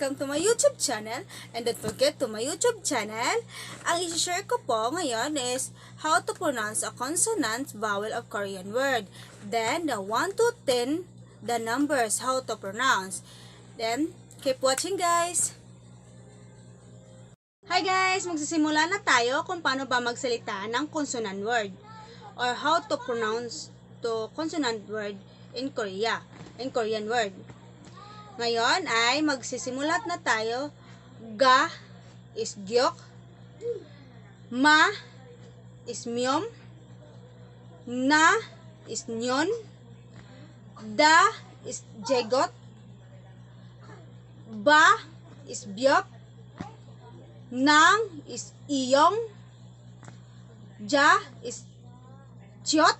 welcome to my YouTube channel. And don't forget to my YouTube channel, ang i-share ko po ngayon is how to pronounce a consonant vowel of Korean word. Then, the 1 to 10, the numbers, how to pronounce. Then, keep watching guys! Hi guys! Magsisimula na tayo kung paano ba magsalita ng consonant word or how to pronounce to consonant word in Korean word. Ngayon ay magsisimulat na tayo. Ga is gyok, ma is myom, na is nyon, da is jegot, ba is byok, nang is iyong, ja is chot,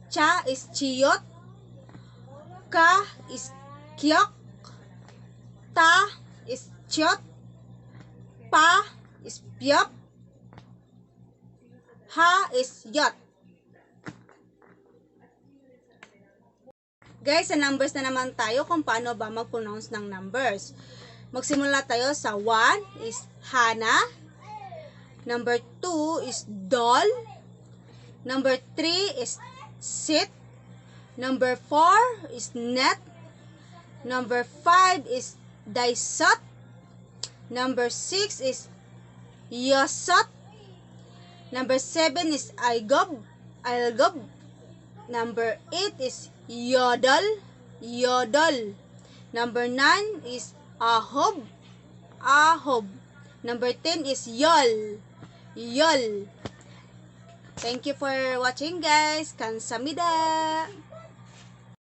cha is chiyot, ka is kyok, ta is chot, pa is pyop, ha is yot. Guys, sa numbers na naman tayo kung paano ba mag-pronounce ng numbers. Magsimula tayo sa 1 is Hana, number 2 is Doll, number 3 is Sit, number 4 is Net, number 5 is Daisot, number 6 is Yosot, number 7 is Algob, number 8 is Yodel, number 9 is Ahob, number 10 is Yol. Thank you for watching guys. Kamsahamnida.